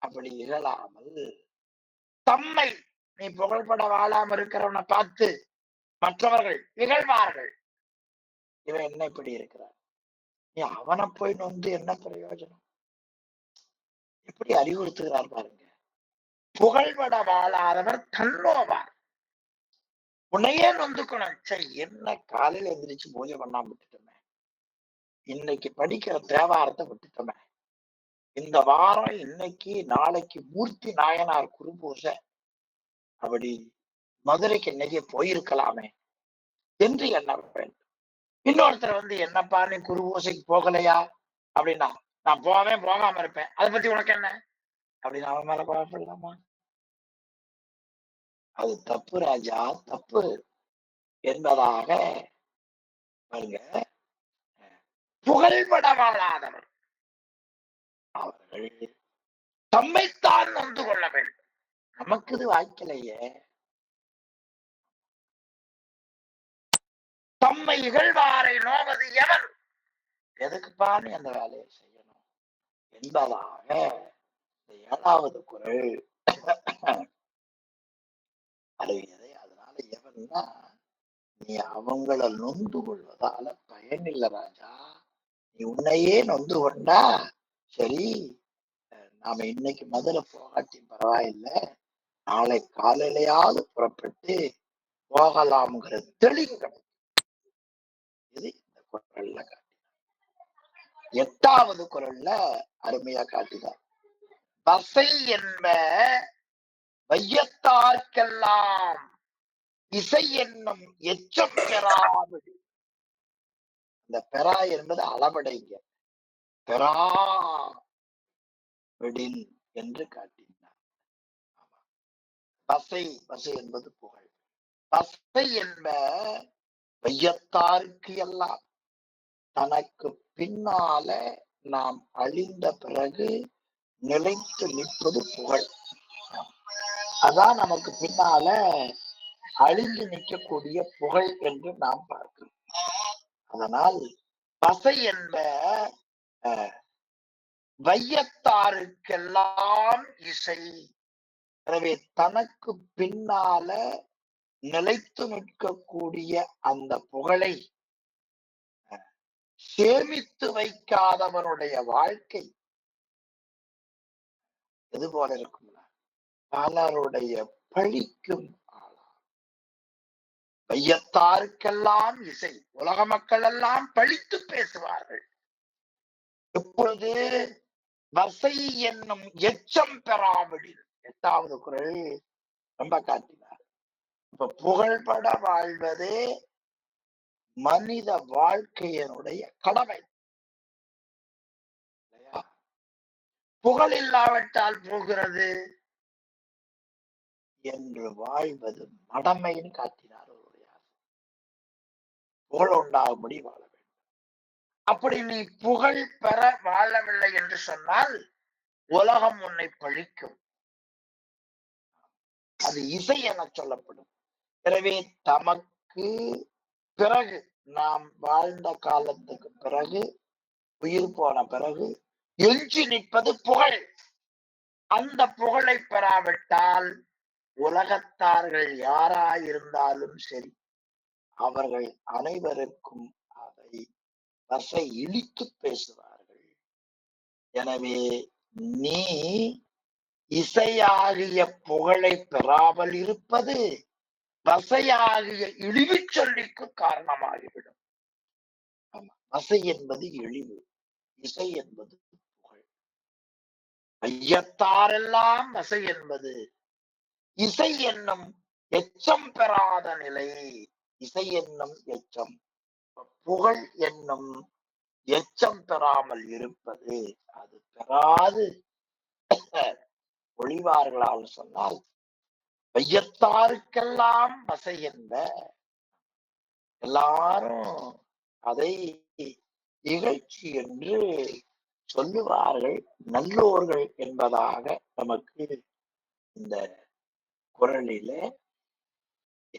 அப்படி இகழாமல் தம்மை, நீ புகழ்பட வாழாமல் இருக்கிறவனை பார்த்து மற்றவர்கள் இகழ்வார்கள். இவன் என்ன இப்படி இருக்கிறான், நீ அவனை போய் நொந்து என்ன பிரயோஜனம்? எப்படி அறிவுறுத்துகிறார் பாருங்க. புகழ்பட வாழாதவர் தன்னோவார். உன்னையே நொந்துக்கணும். சரி, என்ன காலையில எந்திரிச்சு பூஜை பண்ணாம விட்டுட்டோமே, இன்னைக்கு படிக்கிற தேவாரத்தை விட்டுட்டோமே, இந்த வாரம் இன்னைக்கு நாளைக்கு மூர்த்தி நாயனார் குரு பூஜை, அப்படி மதுரைக்கு இன்னைக்கு போயிருக்கலாமே என்று எண்ண வேண்டும். இன்னொருத்தர் வந்து, என்னப்பா நீ குரு பூஜைக்கு போகலையா அப்படின்னா, நான் போவேன் போகாம இருப்பேன், அதை பத்தி உனக்கு என்ன அப்படின்னு அவன் மேல குழப்பலாமா? அது தப்பு ராஜா, தப்பு என்பதாக பாருங்க. புகழ்பட வாழாதவர் அவர்கள் தம்மைத்தான் நொந்து கொள்ள வேண்டும். நமக்கு இது வாய்க்கலையே. தம்மை இகழ்வாரை நோவது எவர்? எதுக்குப்பா நீ அந்த வேலையை செய்யணும் என்பதாக 7வது குறள் அறிவியதை. அதனால எவன்னா, நீ அவங்கள நொந்து கொள்வதால பயனில்லை ராஜா. நீ உன்னையே நொந்து கொண்டா சரி, நாம இன்னைக்கு மதுரை போகாட்டி பரவாயில்லை, நாளை காலையிலையாவது புறப்பட்டு போகலாம்ங்கிற தெளிவு கிடைக்கும். இது இந்த குறள்ல காட்டினார். 8வது குறள்ல அருமையா காட்டினார். வசை என்ப வையத்தார்க்கெல்லாம் இசை என்னும் எச்சம் பெறாவிடு. இந்த பெறா என்பது அளவடைங்க, பெறா விடின் என்று காட்டினார். பசை, பசை என்பது புகழ். பசை என்ப வையத்தாருக்கு எல்லாம், தனக்கு பின்னால நாம் அழிந்த பிறகு நிலைத்து நிற்பது புகழ். அதான் நமக்கு பின்னால அழிந்து நிற்கக்கூடிய புகழ் என்று நாம் பார்க்கிறோம். அதனால் பசை என்ப வையத்தாருக்கெல்லாம் இசை. எனவே தனக்கு பின்னால நிலைத்து நிற்கக்கூடிய அந்த புகழை சேமித்து வைக்காதவனுடைய வாழ்க்கை எது போல இருக்கும்? பலருடைய பழிக்கும் ஆளா. வையத்தாருக்கெல்லாம் இசை, உலக மக்கள் எல்லாம் பழித்து பேசுவார்கள். எப்பொழுது? வசை என்னும் எச்சம் பெறாவிடில். 8வது குறள் ரொம்ப காட்டினார். இப்ப புகழ்பட வாழ்வதே மனித வாழ்க்கையினுடைய கடமை. புகழ் இல்லாவிட்டால் போகிறது என்று வாழ்வது மடமைன்னு காட்டினார். புகழ் உண்டாகும்படி வாழ வேண்டும். அப்படி நீ புகழ் பெற வாழவில்லை என்று சொன்னால் உலகம் உன்னை பழிக்கும். அது இசை என சொல்லப்படும். எனவே தமக்கு பிறகு, நாம் வாழ்ந்த காலத்துக்கு பிறகு, உயிர் போன பிறகு எஞ்சி நிற்பது புகழ். அந்த புகழை பெறாவிட்டால் உலகத்தார்கள் யாராயிருந்தாலும் சரி, அவர்கள் அனைவருக்கும் அதை வசை இழித்து பேசுவார்கள். எனவே நீ இசையாகிய புகழை பெறாமல் இருப்பது வசையாகிய இழிவு சொல்லிக்கு காரணமாகிவிடும். வசை என்பது இழிவு, இசை என்பது புகழ். ஐயத்தாரெல்லாம் வசை என்பது இசை என்னும் எச்சம் பெறாத நிலை. இசை என்னும் எச்சம், புகழ் என்னும் எச்சம் பெறாமல் இருப்பது. அது பெறாது ஒளிவார்களால் சொன்னால் வையத்தாருக்கெல்லாம் வசை என்ப. எல்லாரும் அதை இகழ்ச்சி என்று சொல்லுவார்கள். நல்லோர்கள் என்பதாக நமக்கு இந்த குறளிலே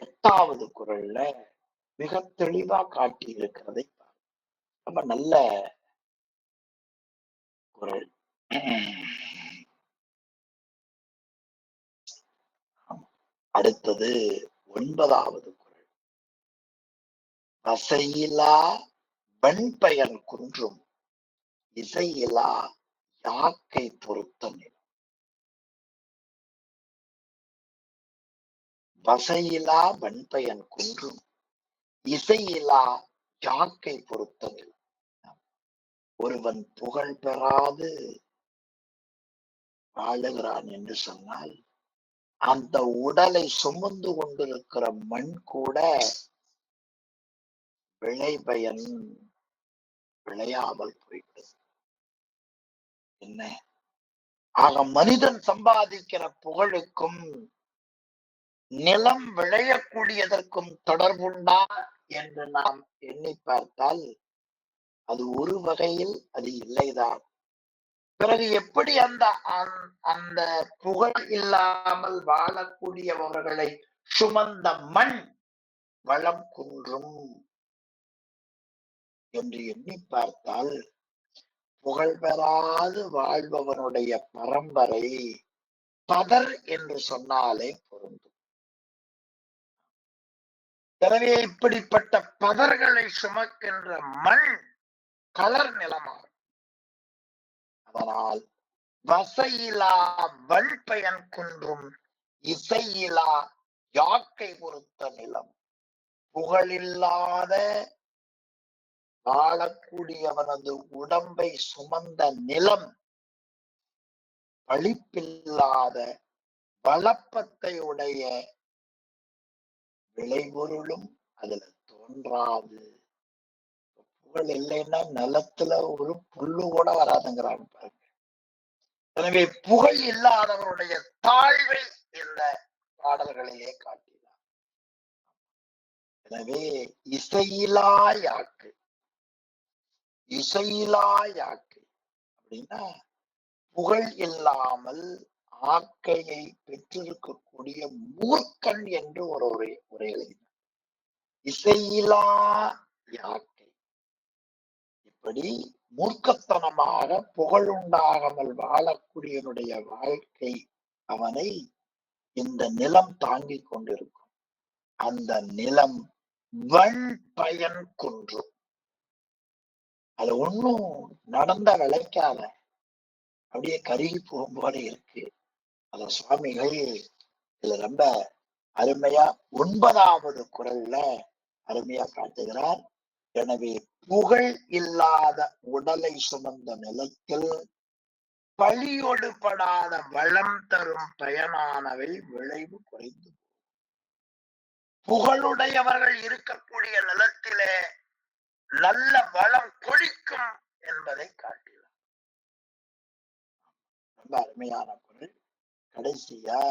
8வது குறள்ல மிக தெளிவா காட்டி இருக்கிறதை ரொம்ப நல்ல குறள். அடுத்தது 9வது குறள். வசையிலா வெண்பயன் குன்றும் இசையிலா யாக்கை பொருத்த நிலம். வசையிலா வெண்பயன் குன்றும் இசையிலா யாக்கை பொருத்த நிலம். ஒருவன் புகழ் பெறாது வாழுகிறான் என்று சொன்னால் அந்த உடலை சுமந்து கொண்டிருக்கிற மண் கூட விளைபயன் விளையாமல் போய்விடும். என்ன ஆக மனிதன் சம்பாதிக்கிற புகழுக்கும் நிலம் விளையக்கூடியதற்கும் தொடர்புண்டா என்று நாம் எண்ணி பார்த்தால் அது ஒரு வகையில் அது இல்லைதான். பிறகு எப்படி அந்த புகழ் இல்லாமல் வாழக்கூடியவர்களை சுமந்த மண் வளம் குன்றும் என்று எண்ணி பார்த்தால் புகழ் பெறாது வாழ்பவனுடைய பரம்பரை பதர் என்று சொன்னாலே பொருந்தும். எனவே இப்படிப்பட்ட பதர்களை சுமக்கின்ற மண் கலர் நிலமாகும். அதனால் வசையிலா வல்பயன் குன்றும் இசையிலா யாக்கை பொருத்த நிலம். புகழில்லாத வாழக்கூடியவனது உடம்பை சுமந்த நிலம் பழிப்பில்லாத வளப்பத்தை உடைய விளைபொருளும் அதுல தோன்றாது. புகழ் இல்லைன்னா நிலத்துல ஒரு புல்லு கூட வராதுங்கிறாங்க பாருங்க. எனவே புகழ் இல்லாதவருடைய தாழ்வை இந்த பாடல்களிலே காட்டினார். எனவே இசையிலா யாக்கு, இசையிலா யாக்கு அப்படின்னா புகழ் இல்லாமல் ஆக்கையை பெற்றிருக்கக்கூடிய மூர்க்கன் என்று ஒரு உரை எழுதினார். இசையிலா யாக்கை. இப்படி மூர்க்கத்தனமாக புகழுண்டாகாமல் வாழக்கூடியனுடைய வாழ்க்கை அவனை இந்த நிலம் தாங்கிக் கொண்டிருக்கும். அந்த நிலம் வன் பயன் குன்றும். அது ஒண்ணும் நடந்த விளைக்காத அப்படியே கருகி போகும்போது இருக்கு. அத சுவாமிகள் இதுல ரொம்ப அருமையா 9வது குறள்ல அருமையா காட்டுகிறார். எனவே புகழ் இல்லாத உடலை சுமந்த நிலத்தில் பழியொடுபடாத வளம் தரும் பயனானவை விளைவு குறைந்து. புகழுடையவர்கள் இருக்கக்கூடிய நிலத்திலே நல்ல வளம் கொழிக்கும் என்பதை காட்டினார். ரொம்ப அருமையான குறள். கடைசியா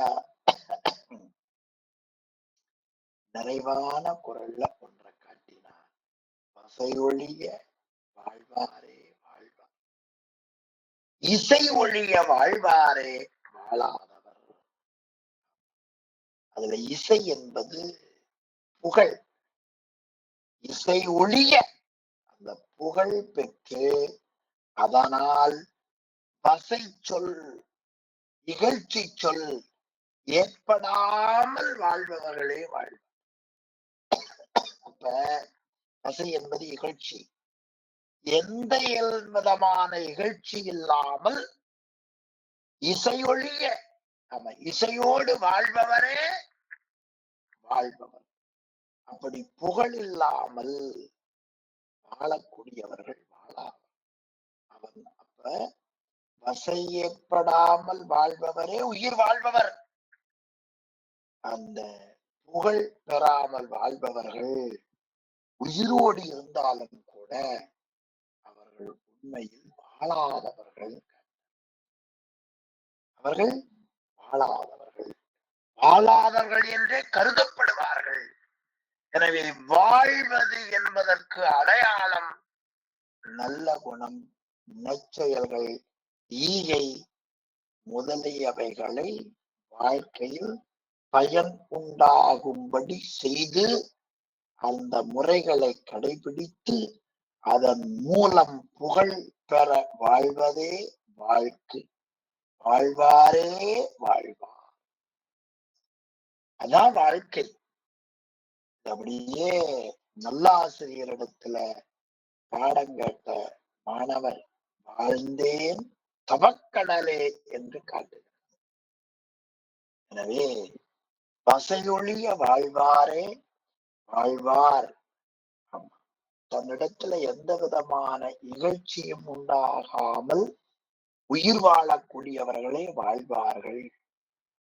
நிறைவான குறள்ல ஒன்றை காட்டினார். வசை ஒழிய வாழ்வாரே வாழ்வார், இசை ஒழிய வாழ்வாரே வாழாதவர். அதுல இசை என்பது புகழ். இசை ஒழிய அந்த புகழ் பெற்று அதனால் வசை சொல் இகழ்ச்சி சொல் ஏற்படாமல் வாழ்பவர்களே வாழ்வார். அப்ப வசை என்பது இகழ்ச்சி. எந்த விதமான இகழ்ச்சி இல்லாமல் இசையொழிய இசையோடு வாழ்பவரே வாழ்பவர். அப்படி புகழ் இல்லாமல் வாழக்கூடியவர்கள் வாழாவர். அவன் அப்ப வசை ஏற்படாமல் வாழ்பவரே உயிர் வாழ்பவர். அந்த புகழ் பெறாமல் வாழ்பவர்கள் உயிரோடு இருந்தாலும் கூட அவர்கள் உண்மையில் வாழாதவர்கள். அவர்கள் வாழாதவர்கள், வாழாதவர்கள் என்றே கருதப்படுவார்கள். எனவே வாழ்வது என்பதற்கு அடையாளம் நல்ல குணம், நற்செயல்கள், ஈகை முதலியவைகளை வாழ்க்கையில் பயன் உண்டாகும்படி செய்து அந்த முறைகளை கடைபிடித்து அதன் மூலம் புகழ் பெற வாழ்வதே வாழ்க்கை. வாழ்வாரே வாழ்வார். அதான் வாழ்க்கை. அப்படியே நல்ல ஆசிரியரிடத்துல பாடம் கேட்ட மாணவர் வாழ்ந்தேன் தவக்கடலே என்று காட்டுகிறார். எனவே பசையொழிய வாழ்வாரே வாழ்வார். தன்னிடத்துல எந்த விதமான இகழ்ச்சியும் உண்டாகாமல் உயிர் வாழக்கூடியவர்களே வாழ்வார்கள்.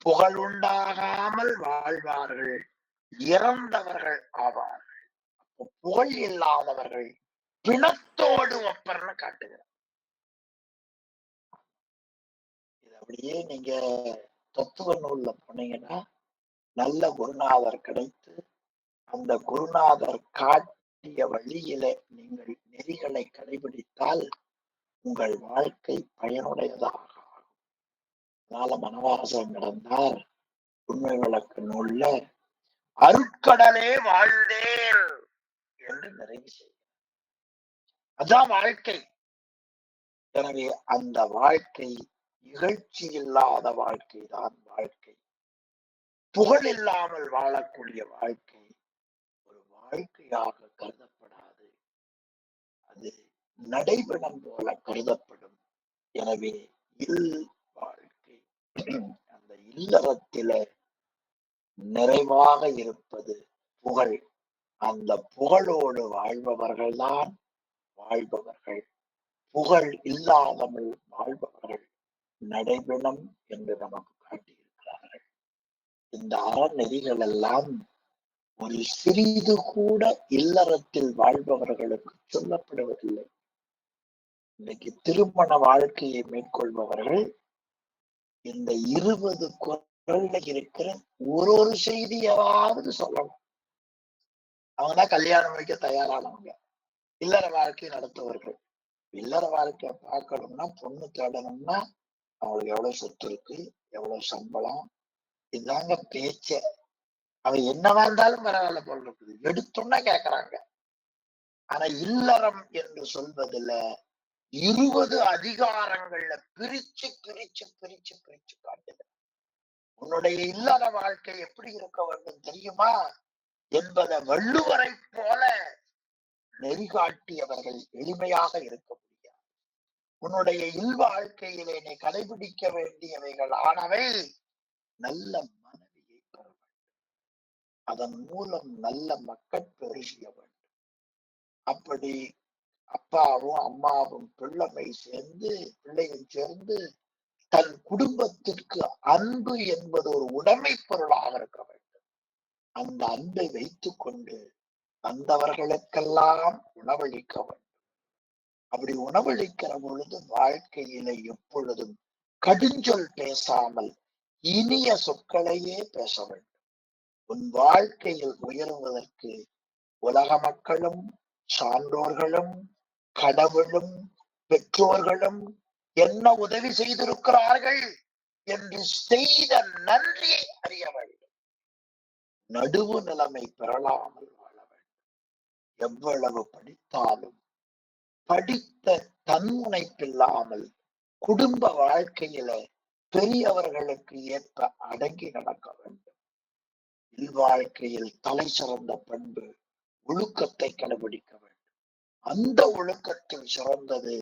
புகழ் உண்டாகாமல் வாழ்வார்கள். இறந்தவர்கள் ஆவார்கள். புகழ் இல்லாதவர்கள் பிணத்தோடு ஒப்பர்னு காட்டுகிறார். இது அப்படியே நீங்க தத்துவ நூல்ல போனீங்கன்னா நல்ல குருநாதர் கிடைத்து அந்த குருநாதர் காட்டிய வழியிலே நீங்கள் நெறிகளை கடைபிடித்தால் உங்கள் வாழ்க்கை பயனுடையதாக ஆகும். அதனால மனவாசம் நடந்தார் உண்மை விளக்கு நூல்ல அருட்கடலே வாழ்ந்தேன் என்று நிறைவு செய்கிறார். அதான் வாழ்க்கை. எனவே அந்த வாழ்க்கை இகழ்ச்சி இல்லாத வாழ்க்கை தான் வாழ்க்கை. புகழ் இல்லாமல் வாழக்கூடிய வாழ்க்கை ஒரு வாழ்க்கையாக கருதப்படாது. அது நடைபெறும் போல கருதப்படும். எனவே வாழ்க்கை அந்த இல்லறத்தில நிறைவாக இருப்பது புகழ். அந்த புகழோடு வாழ்பவர்கள்தான் வாழ்பவர்கள். புகழ் இல்லாமல் வாழ்பவர்கள் நடைபெறும் என்று நமக்கு காட்டியிருக்கிறார்கள். இந்த அறநெறிகள் எல்லாம் ஒரு சிறிது கூட இல்லறத்தில் வாழ்பவர்களுக்கு சொல்லப்படுவதில்லை. இன்னைக்கு திருமண வாழ்க்கையை மேற்கொள்பவர்கள் இந்த 20 குறள்ல இருக்கிற ஒரு செய்தியாவது சொல்லணும். அவங்கதான் கல்யாணம் வைக்க தயாரானவங்க. இல்லற வாழ்க்கை நடத்துவர்கள். இல்லற வாழ்க்கைய பார்க்கணும்னா பொண்ணு தேடணும்னா அவங்களுக்கு எவ்வளவு சொத்து இருக்கு, எவ்வளவு சம்பளம், இதாங்க பேச்ச. அவ என்னவா இருந்தாலும் பரவாயில்ல போல் இருக்குது, எடுத்தோன்னா கேக்குறாங்க. ஆனா இல்லறம் என்று சொல்வதில் 20 அதிகாரங்கள்ல பிரிச்சு பிரிச்சு பிரிச்சு பிரிச்சு காட்டுது. உன்னுடைய இல்லற வாழ்க்கை எப்படி இருக்க வேண்டும் தெரியுமா என்பதை வள்ளுவரை போல நெறிகாட்டியவர்கள் எளிமையாக இருக்க முடியாது. உன்னுடைய இல்வாழ்க்கையிலே நீ கடைபிடிக்க வேண்டியவைகள் ஆனவை நல்ல மனைவியை பெற வேண்டும். அதன் மூலம் நல்ல மக்கள் பெருகிய வேண்டும். அப்படி அப்பாவும் அம்மாவும் பிள்ளையும் சேர்ந்து தன் குடும்பத்திற்கு அன்பு என்பது ஒரு உடைமை பொருளாக இருக்க வேண்டும். அந்த அன்பை வைத்துக் கொண்டு வந்தவர்களுக்கெல்லாம் உணவளிக்க வேண்டும். அப்படி உணவளிக்கிற பொழுது வாழ்க்கையில எப்பொழுதும் கடுஞ்சொல் பேசாமல் இனிய சொற்களையே பேச வேண்டும். உன் வாழ்க்கையில் உயர்வதற்கு உலக மக்களும் சான்றோர்களும் கடவுளும் பெற்றோர்களும் என்ன உதவி செய்திருக்கிறார்கள் என்று செய்த நன்றியை அறிய வேண்டும். நடுவு நிலைமை பெறலாமல் வாழ வேண்டும். எவ்வளவு படித்தாலும் படித்த தன்முனைப்பில்லாமல் குடும்ப வாழ்க்கையில பெரியவர்களுக்கு ஏற்ப அடங்கி நடக்க வேண்டும். இல்வாழ்க்கையில் தலை சிறந்த பண்பு ஒழுக்கத்தை கடைபிடிக்க வேண்டும். அந்த ஒழுக்கத்தில் சிறந்தது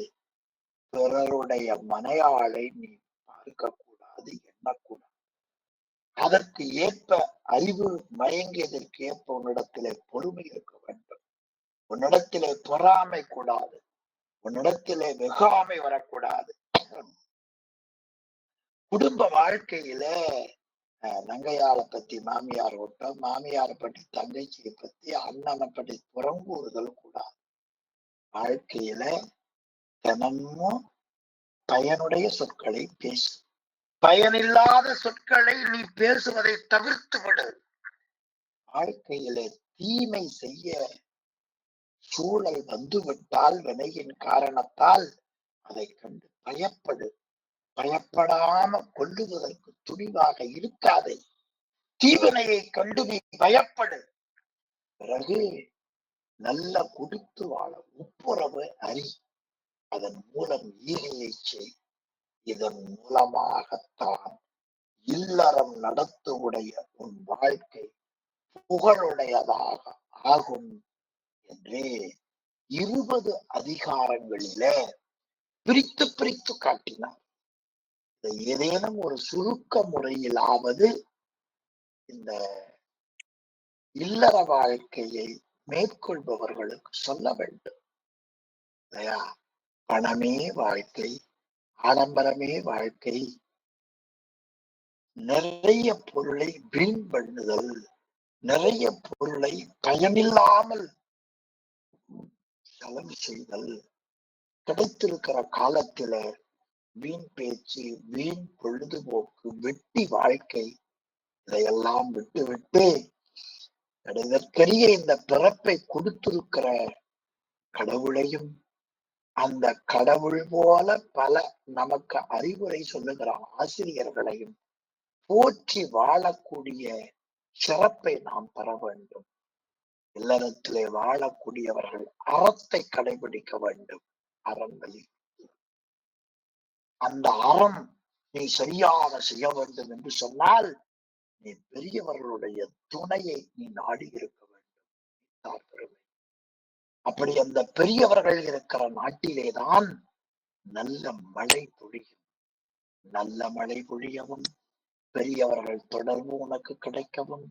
பிறருடைய மனையாளை நீ பார்க்கக்கூடாது, எண்ணக்கூடாது. அதற்கு ஏற்ப அறிவு மயங்கியதற்கு ஏற்ப உன்னிடத்திலே பொறுமை இருக்க வேண்டும். உன்னிடத்திலே பொறாமை கூடாது. உன்னிடத்திலே வெகாமை வரக்கூடாது. குடும்ப வாழ்க்கையில நங்கையாளை பத்தி மாமியார் ஓட்டம், மாமியாரை பற்றி தங்கச்சியை பத்தி, அண்ணனை பற்றி புறங்கூறுதல் கூடாது. வாழ்க்கையில தினமும் பயனுடைய சொற்களை பேசு. பயனில்லாத சொற்களை நீ பேசுவதை தவிர்த்து விடு. வாழ்க்கையில தீமை செய்ய சூழல் வந்துவிட்டால் வினையின் காரணத்தால் அதை கண்டு பயப்படு. பயப்படாம கொல்லுவதற்கு துணிவாக இருக்காதே. தீவினையை கண்டு நீ பயப்படு. பிறகு நல்ல குடித்து வாழ உப்புரவு அறி. அதன் மூலம் ஈகையை செய். இதன் மூலமாகத்தான் இல்லறம் நடத்துவுடைய உன் வாழ்க்கை புகழுடையதாக ஆகும் என்று 20 அதிகாரங்களிலே பிரித்து பிரித்து காட்டினார். இதை ஏதேனும் ஒரு சுருக்க முறையிலாவது இந்த இல்லற வாழ்க்கையை மேற்கொள்பவர்களுக்கு சொல்ல வேண்டும் இல்லையா? பணமே வாழ்க்கை, ஆடம்பரமே வாழ்க்கை, நிறைய பொருளை வீண் பண்ணுதல், நிறைய பொருளை பயமில்லாமல் செலவு செய்தல், கிடைத்திருக்கிற காலத்தில வீண் பேச்சு, வீண் பொழுதுபோக்கு, வெட்டி வாழ்க்கை, இதையெல்லாம் விட்டு விட்டு இதற்கரிய இந்த பிறப்பை கொடுத்திருக்கிற கடவுளையும் அந்த கடவுள் போல பல நமக்கு அறிவுரை சொல்லுகிற ஆசிரியர்களையும் போற்றி வாழக்கூடிய சிறப்பை நாம் பெற வேண்டும். இல்லறத்திலே வாழக்கூடியவர்கள் அறத்தை கடைபிடிக்க வேண்டும். அறங்களை அந்த அறம் நீ சரியாக செய்ய வேண்டும் என்று சொன்னால் நீ பெரியவர்களுடைய துணையை நீ நாடி இருக்க வேண்டும். பெருமை. அப்படி அந்த பெரியவர்கள் இருக்கிற நாட்டிலேதான் நல்ல மழை பொழியும். நல்ல மழை பொழியவும், பெரியவர்கள் தொடர்பு உனக்கு கிடைக்கவும்,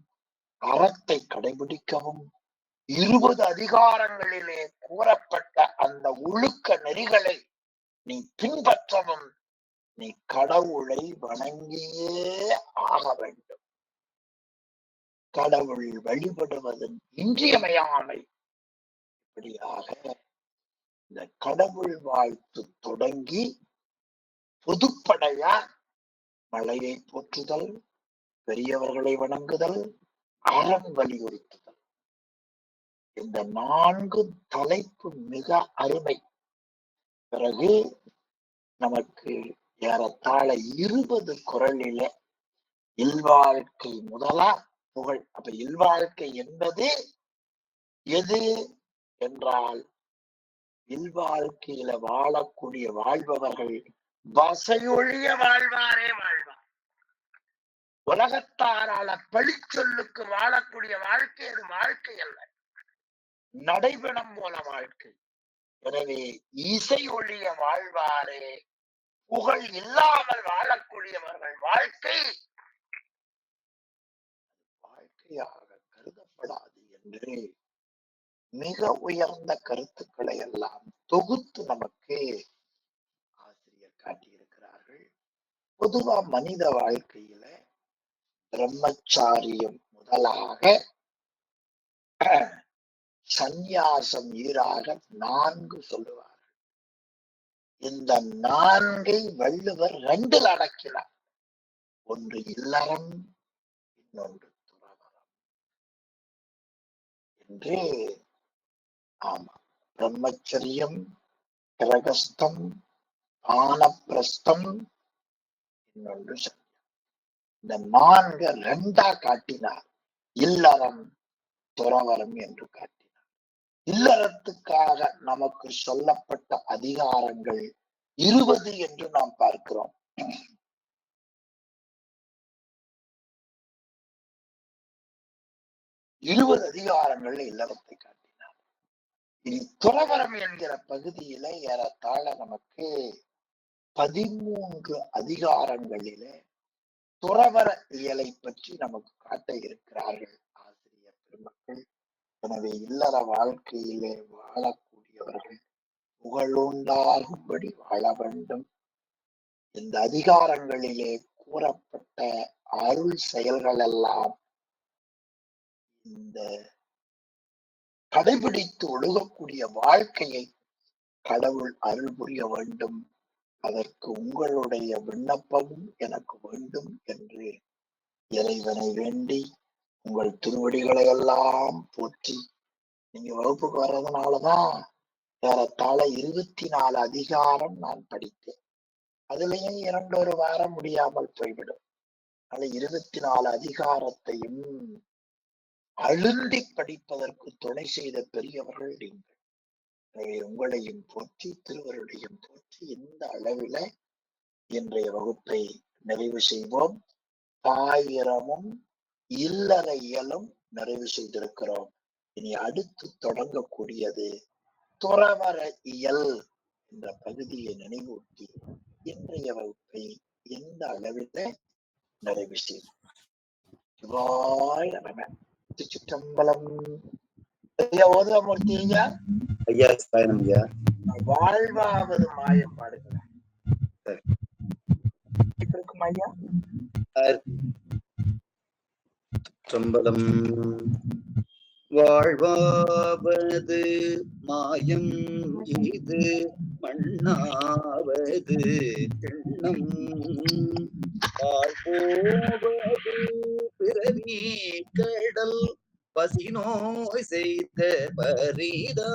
அறத்தை கடைபிடிக்கவும், 20 அதிகாரங்களிலே கூறப்பட்ட அந்த ஒழுக்க நெறிகளை நீ பின்பற்றவும் நீ கடவுளை வணங்கியே ஆக வேண்டும். கடவுள் வழிபடுவதன் இன்றியமையாமை. இப்படியாக இந்த கடவுள் வாழ்த்து தொடங்கி பொதுப்படைய மழையை போற்றுதல், பெரியவர்களை வணங்குதல், அறம் வலியுறுத்துதல், இந்த 4 தலைப்பு மிக அருமை. பிறகு நமக்கு ஏறத்தாழ 20 குறளில இல்வாழ்க்கை முதலா புகழ். அப்ப இல்வாழ்க்கை என்பது எது என்றால், இல்வாழ்க்கையில வாழக்கூடிய வாழ்பவர்கள் வசையொழிய வாழ்வாரே வாழ்வார். உலகத்தாரால பழிச்சொல்லுக்கு வாழக்கூடிய வாழ்க்கை அது வாழ்க்கை அல்ல, நடைபெணம் போல வாழ்க்கை. எனவே இசை ஒழிய வாழ்வாரே, புகழ் இல்லாமல் வாழக்கூடியவர்கள் வாழ்க்கை வாழ்க்கையாக கருதப்படாது என்று மிக உயர்ந்த கருத்துக்களை எல்லாம் தொகுத்து நமக்கு ஆசிரியர் காட்டியிருக்கிறார்கள். பொதுவா மனித வாழ்க்கையில பிரம்மச்சாரியம் முதலாக சந்நியாசம் ஈராக 4 சொல்லுவார்கள். இந்த 4ஐ வள்ளுவர் 2 அடக்கினார். ஒன்று இல்லறம், இன்னொன்று துறவறம் என்று. ஆமா, பிரம்மச்சரியம், கிரகஸ்தம், ஆனப்பிரஸ்தம், இன்னொன்று சந்நியாசம். இந்த 4 2 காட்டினார். இல்லறம், துறவரம் என்று காட்டினார். இல்லறத்துக்காக நமக்கு சொல்லப்பட்ட அதிகாரங்கள் 20 என்று நாம் பார்க்கிறோம். அதிகாரங்கள் இல்லறத்தை காட்டினார். இனி துறவரம் என்கிற பகுதியில ஏறத்தாழ நமக்கு 13 அதிகாரங்களிலே துறவர இயலை பற்றி நமக்கு காட்ட இருக்கிறார்கள் ஆசிரியர் பெருமக்கள். எனவே இல்லற வாழ்க்கையிலே வாழக்கூடியவர்கள் புகழுண்டாகும்படி வாழ வேண்டும். இந்த அதிகாரங்களிலே கூறப்பட்ட அருள் செயல்கள் எல்லாம் இந்த கடைபிடித்து ஒழுகக்கூடிய வாழ்க்கையை கடவுள் அருள் புரிய வேண்டும். அதற்கு உங்களுடைய விண்ணப்பமும் எனக்கு வேண்டும் என்று இறைவனை வேண்டி உங்கள் திருவடிகளை எல்லாம் போற்றி. நீங்க வகுப்புக்கு வர்றதுனாலதான் ஏறத்தாழ 24 அதிகாரம் நான் படித்தேன். அதுலயும் 2 வாரம் முடியாமல் போய்விடும். அது 24 அதிகாரத்தையும் அழுந்தி படிப்பதற்கு துணை செய்த பெரியவர்கள் நீங்கள். எனவே உங்களையும் போற்றி திருவருடையும் போற்றி இந்த அளவில இன்றைய வகுப்பை நிறைவு செய்வோம். தாயிரமும் இல்லற இயலும் நிறைவு செய்திருக்கிறோம். இனி அடுத்து தொடங்கக்கூடியது துறவற இயல் என்ற பகுதியை நினைவூட்டி இன்றைய வகுப்பை இந்த அளவில நிறைவு செய்வோம். சிவாய நம. திருச்சிற்றம்பலம். ஐயா ஓதுவாமூர்த்தி ஐயா, ஐயா சாயனம் ஐயா. வாழ்வாவது மாயம் பாடுகிறேன் இருக்கும் ஐயா. சம்பளம் வாழ்வாவது மாயம் இது மண்ணாவது திண்ணம் போவது பிறவி கடல் பசி நோய் செய்த பரிதா